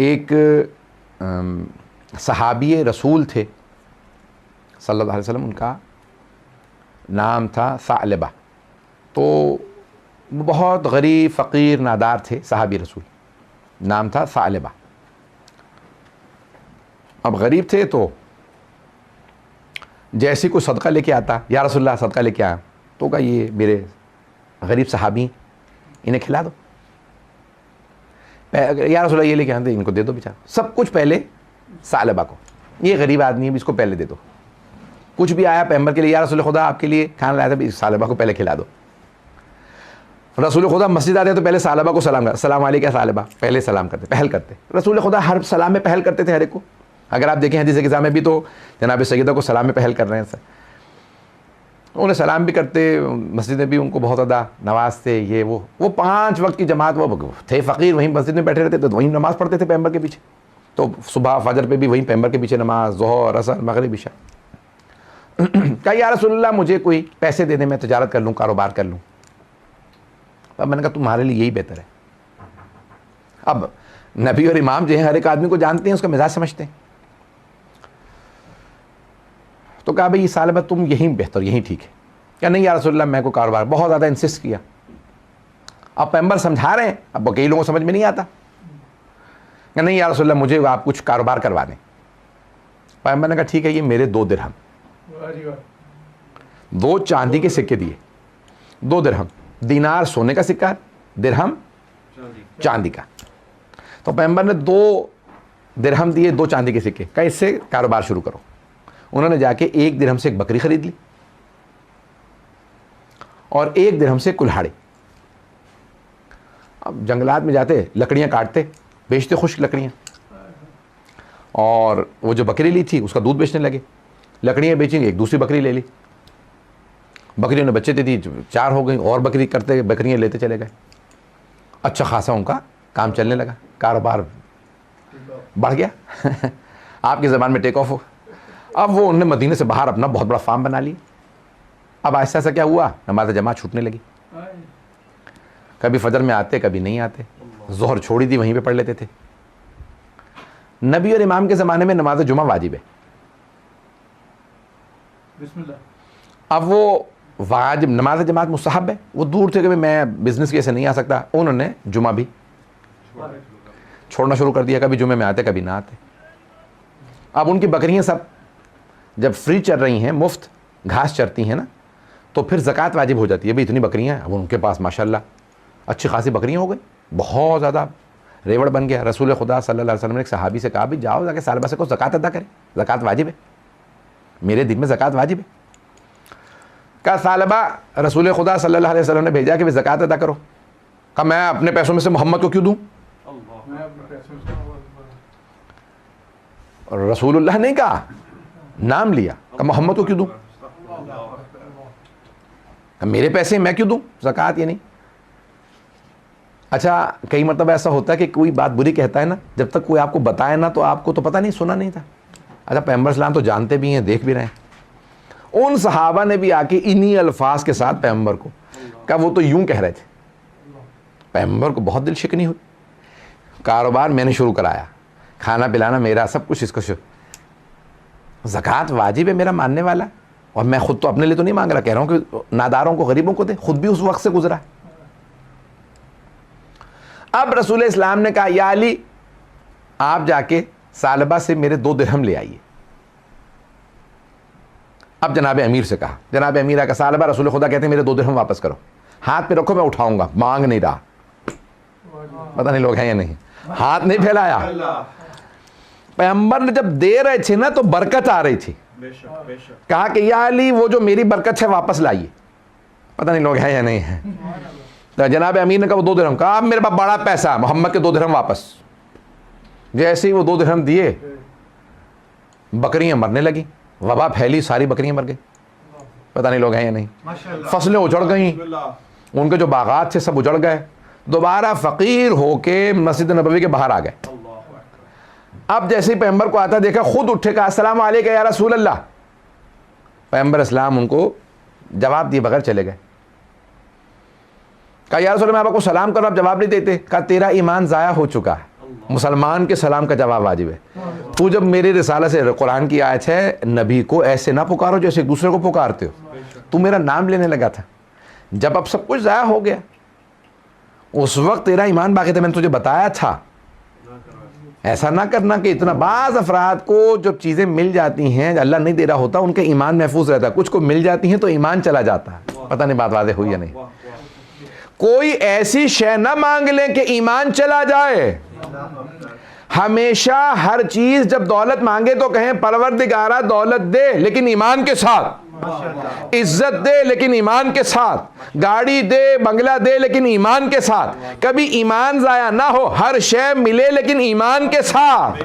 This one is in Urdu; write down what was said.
ایک صحابی رسول تھے صلی اللہ علیہ وسلم، ان کا نام تھا ثعلبہ. تو وہ بہت غریب فقیر نادار تھے صحابی رسول، نام تھا ثعلبہ. اب غریب تھے تو جیسے کوئی صدقہ لے کے آتا، یا رسول اللہ صدقہ لے کے آیا، تو کہا یہ میرے غریب صحابی انہیں کھلا دو. یا رسول اللہ یہ لے کے آتے ان کو دے دو بیچارہ. سب کچھ پہلے ثعلبہ کو، یہ غریب آدمی ہے اس کو پہلے دے دو. کچھ بھی آیا پیغمبر کے لیے، یا رسول خدا آپ کے لیے کھانا لایا تھا، ثعلبہ کو پہلے کھلا دو. رسول خدا مسجد آتے تو پہلے ثعلبہ کو سلام کرتے، السلام علیکم ثعلبہ، پہلے سلام کرتے، پہل کرتے. رسول خدا ہر سلام میں پہل کرتے تھے ہر ایک کو. اگر آپ دیکھیں حدیث کتاب میں بھی تو جناب سیدہ کو سلام میں پہل کر رہے ہیں سر. انہیں سلام بھی کرتے، مسجد میں بھی ان کو بہت زیادہ نوازتے. یہ وہ 5 وقت کی جماعت، وہ تھے فقیر، وہیں مسجد میں بیٹھے رہتے تو وہیں نماز پڑھتے تھے پیغمبر کے پیچھے. تو صبح فجر پہ بھی وہیں پیغمبر کے پیچھے نماز، ظہر عصر مغرب عشاء. کہا یا رسول اللہ مجھے کوئی پیسے دے دیں، میں تجارت کر لوں، کاروبار کر لوں. اب میں نے کہا تمہارے لیے یہی بہتر ہے. اب نبی اور امام جو ہیں ہر ایک آدمی کو جانتے ہیں، اس کا مزاج سمجھتے ہیں. تو کہا بھائی ثعلبہ تم یہی بہتر، یہی ٹھیک ہے. کیا نہیں یا رسول اللہ میں کو کاروبار، بہت زیادہ انسسٹ کیا. اب پیغمبر سمجھا رہے ہیں، اب کئی لوگوں کو سمجھ میں نہیں آتا. کہ نہیں یا رسول اللہ مجھے آپ کچھ کاروبار کروا دیں. پیغمبر نے کہا ٹھیک ہے، یہ میرے 2 درہم، 2 چاندی کے سکے دیے. 2 درہم، دینار سونے کا سکہ، درہم چاندی کا. تو پیغمبر نے 2 درہم دیے، 2 چاندی کے سکے. کہا اس سے کاروبار شروع کرو. انہوں نے جا کے 1 درہم سے ایک بکری خرید لی اور 1 درہم سے کلہاڑی. اب جنگلات میں جاتے، لکڑیاں کاٹتے، بیچتے خشک لکڑیاں. اور وہ جو بکری لی تھی اس کا دودھ بیچنے لگے. لکڑیاں بیچیں گے، ایک دوسری بکری لے لی. بکریوں نے بچے دے دی، 4 ہو گئی، اور بکری کرتے بکریاں لیتے چلے گئے. اچھا خاصا ان کا کام چلنے لگا، کاروبار بڑھ گیا. آپ کی زبان میں ٹیک آف ہو. اب وہ انہوں نے مدینے سے باہر اپنا بہت بڑا فارم بنا لیا. اب ایسا ایسا کیا ہوا، نماز جماعت چھوٹنے لگی. کبھی فجر میں آتے، کبھی نہیں آتے. ظہر چھوڑی دی، وہیں پہ پڑھ لیتے تھے. نبی اور امام کے زمانے میں نماز جمعہ واجب ہے. بسم اللہ. اب وہ واجب، نماز جماعت مستحب ہے. وہ دور تھے کہ میں بزنس کی وجہ سے نہیں آ سکتا، انہوں نے جمعہ بھی چھوڑنا شروع کر دیا. کبھی جمعے میں آتے، کبھی نہ آتے. اب ان کی بکریاں سب جب فری چر رہی ہیں، مفت گھاس چرتی ہیں نا، تو پھر زکوٰۃ واجب ہو جاتی ہے. بھائی اتنی بکریاں ہیں. اب ان کے پاس ماشاءاللہ اچھی خاصی بکریاں ہو گئی، بہت زیادہ ریوڑ بن گیا. رسول خدا صلی اللہ علیہ وسلم نے ایک صحابی سے کہا بھی جاؤ جا کے ثعلبہ سے کو زکوٰۃ ادا کرے، زکوٰۃ واجب ہے، میرے دل میں زکوٰۃ واجب ہے. کہا ثعلبہ رسول خدا صلی اللہ علیہ وسلم نے بھیجا کہ زکوٰۃ ادا کرو. کہا میں اپنے پیسوں میں سے محمد کو کیوں دوں؟ رسول اللہ نے کہا، نام لیا، کہ محمد کو کیوں دوں؟ میرے پیسے میں کیوں دوں زکوٰۃ؟ یہ نہیں. اچھا کئی مرتبہ ایسا ہوتا ہے کہ کوئی بات بری کہتا ہے نا، جب تک کوئی آپ کو بتائے نا تو آپ کو تو پتہ نہیں، سنا نہیں تھا. اچھا پیغمبر اسلام تو جانتے بھی ہیں، دیکھ بھی رہے ہیں. ان صحابہ نے بھی آ کے انہی الفاظ کے ساتھ پیغمبر کو کہا، وہ تو یوں کہہ رہے تھے. پیغمبر کو بہت دل شکنی ہوئی. کاروبار میں نے شروع کرایا، کھانا پلانا میرا، سب کچھ اس کو زکوٰۃ واجب ہے میرا ماننے والا. اور میں خود تو اپنے لیے تو نہیں مانگ رہا، کہہ رہا ہوں کہ ناداروں کو، غریبوں کو دے. خود بھی اس وقت سے گزرا. اب رسول اسلام نے کہا یا علی آپ جا کے ثعلبہ سے میرے 2 درہم لے آئیے. اب جناب امیر سے کہا، جناب امیر آ کے ثعلبہ رسول خدا کہتے ہیں میرے 2 درہم واپس کرو. ہاتھ پہ رکھو، میں اٹھاؤں گا. مانگ نہیں رہا. پتہ نہیں لوگ ہیں یا نہیں، ہاتھ نہیں پھیلایا. پیغمبر نے جب دے رہے تھے نا تو برکت آ رہی تھی. کہا کہ یا علی وہ جو میری برکت ہے واپس لائیے. پتہ نہیں لوگ ہیں یا نہیں ہیں. تو جناب امیر نے کہا وہ 2 درہم. کہا اب میرے پاس بڑا پیسہ، محمد کے 2 درہم واپس. جیسے ہی وہ 2 درہم دیے، بکریاں مرنے لگی. وبا پھیلی، ساری بکریاں مر گئی. پتہ نہیں لوگ ہیں یا نہیں. فصلیں اجڑ گئیں، ان کے جو باغات تھے سب اجڑ گئے. دوبارہ فقیر ہو کے مسجد نبوی کے باہر آ گئے. اب جیسے ہی پیغمبر کو آتا دیکھا، خود اٹھے، کہا السلام علیکم یا رسول اللہ. پیغمبر اسلام ان کو جواب دیے بغیر چلے گئے. کہا یا رسول اللہ میں آپ کو سلام کروں، آپ جواب نہیں دیتے. کہا تیرا ایمان ضائع ہو چکا ہے. مسلمان کے سلام کا جواب واجب ہے. تو جب میرے رسالہ سے قرآن کی آیت ہے نبی کو ایسے نہ پکارو جیسے ایک دوسرے کو پکارتے ہو. تو میرا نام لینے لگا تھا. جب اب سب کچھ ضائع ہو گیا اس وقت تیرا ایمان باقی تھا. میں نے تجھے بتایا تھا ایسا نہ کرنا کہ اتنا. بعض افراد کو جب چیزیں مل جاتی ہیں اللہ نہیں دے رہا ہوتا ان کا ایمان محفوظ رہتا ہے. کچھ کو مل جاتی ہیں تو ایمان چلا جاتا ہے. پتہ نہیں بات واضح ہوئی یا نہیں. کوئی ایسی شے نہ مانگ لیں کہ ایمان چلا جائے. ہمیشہ ہر چیز جب دولت مانگے تو کہیں پروردگارہ دولت دے لیکن ایمان کے ساتھ, عزت دے لیکن ایمان کے ساتھ, گاڑی دے بنگلہ دے لیکن ایمان کے ساتھ. کبھی ایمان ضائع نہ ہو, ہر شے ملے لیکن ایمان کے ساتھ.